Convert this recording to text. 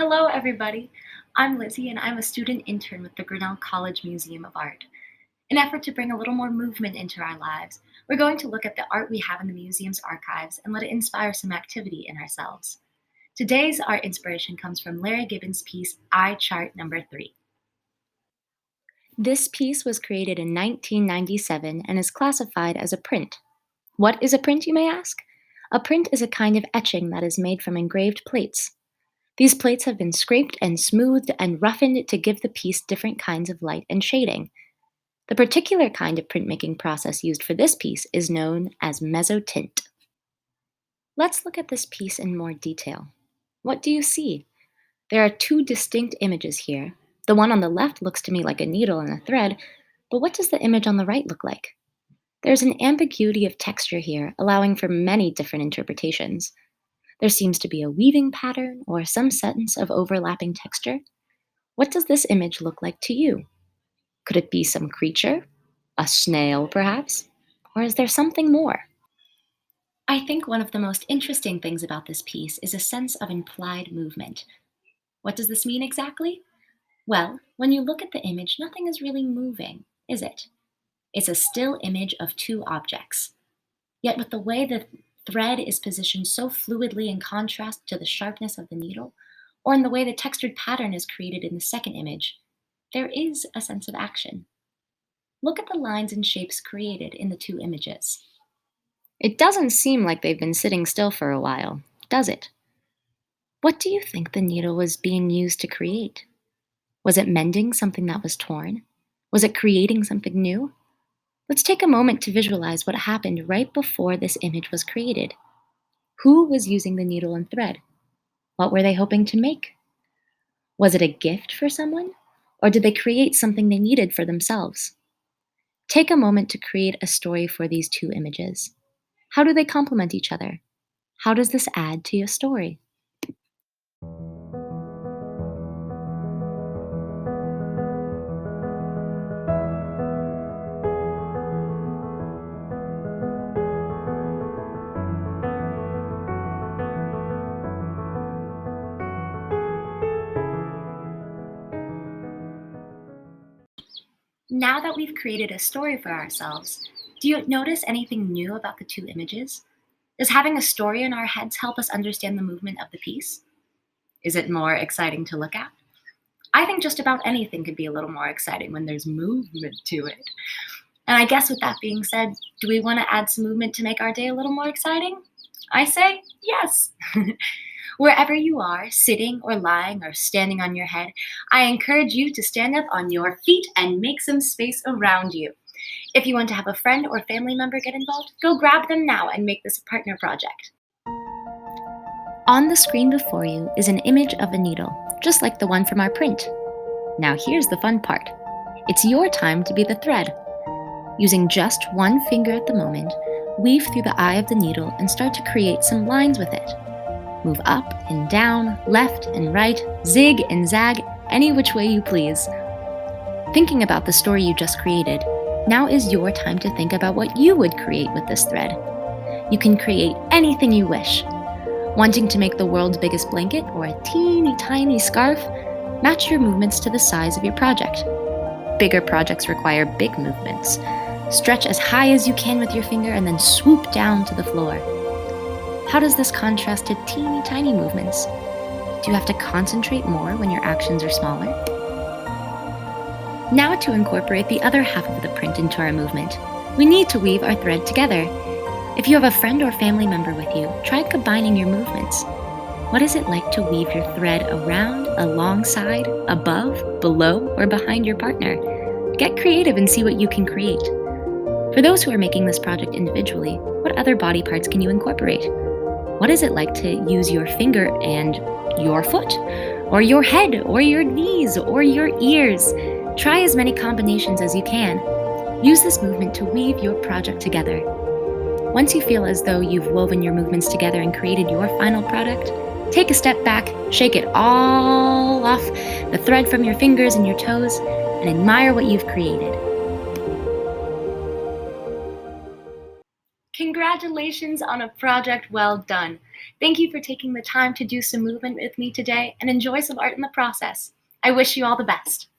Hello, everybody. I'm Lizzy, and I'm a student intern with the Grinnell College Museum of Art. In an effort to bring a little more movement into our lives, we're going to look at the art we have in the museum's archives and let it inspire some activity in ourselves. Today's art inspiration comes from Lari Gibbons' piece, Eye Chart Number 3. This piece was created in 1997 and is classified as a print. What is a print, you may ask? A print is a kind of etching that is made from engraved plates. These plates have been scraped and smoothed and roughened to give the piece different kinds of light and shading. The particular kind of printmaking process used for this piece is known as mezzotint. Let's look at this piece in more detail. What do you see? There are two distinct images here. The one on the left looks to me like a needle and a thread, but what does the image on the right look like? There's an ambiguity of texture here, allowing for many different interpretations. There seems to be a weaving pattern or some sense of overlapping texture. What does this image look like to you? Could it be some creature? A snail, perhaps? Or is there something more? I think one of the most interesting things about this piece is a sense of implied movement. What does this mean exactly? Well, when you look at the image, nothing is really moving, is it? It's a still image of two objects. Yet with the way the thread is positioned so fluidly in contrast to the sharpness of the needle, or in the way the textured pattern is created in the second image, there is a sense of action. Look at the lines and shapes created in the two images. It doesn't seem like they've been sitting still for a while, does it? What do you think the needle was being used to create? Was it mending something that was torn? Was it creating something new? Let's take a moment to visualize what happened right before this image was created. Who was using the needle and thread? What were they hoping to make? Was it a gift for someone? Or did they create something they needed for themselves? Take a moment to create a story for these two images. How do they complement each other? How does this add to your story? Now that we've created a story for ourselves, do you notice anything new about the two images? Does having a story in our heads help us understand the movement of the piece? Is it more exciting to look at? I think just about anything could be a little more exciting when there's movement to it. And I guess with that being said, do we want to add some movement to make our day a little more exciting? I say yes. Wherever you are, sitting or lying or standing on your head, I encourage you to stand up on your feet and make some space around you. If you want to have a friend or family member get involved, go grab them now and make this a partner project. On the screen before you is an image of a needle, just like the one from our print. Now here's the fun part. It's your time to be the thread. Using just one finger at the moment, weave through the eye of the needle and start to create some lines with it. Move up and down, left and right, zig and zag, any which way you please. Thinking about the story you just created, now is your time to think about what you would create with this thread. You can create anything you wish. Wanting to make the world's biggest blanket or a teeny tiny scarf? Match your movements to the size of your project. Bigger projects require big movements. Stretch as high as you can with your finger and then swoop down to the floor. How does this contrast to teeny tiny movements? Do you have to concentrate more when your actions are smaller? Now to incorporate the other half of the print into our movement, we need to weave our thread together. If you have a friend or family member with you, try combining your movements. What is it like to weave your thread around, alongside, above, below, or behind your partner? Get creative and see what you can create. For those who are making this project individually, what other body parts can you incorporate? What is it like to use your finger and your foot, or your head, or your knees, or your ears? Try as many combinations as you can. Use this movement to weave your project together. Once you feel as though you've woven your movements together and created your final product, take a step back, shake it all off, the thread from your fingers and your toes, and admire what you've created. Congratulations on a project well done. Thank you for taking the time to do some movement with me today and enjoy some art in the process. I wish you all the best.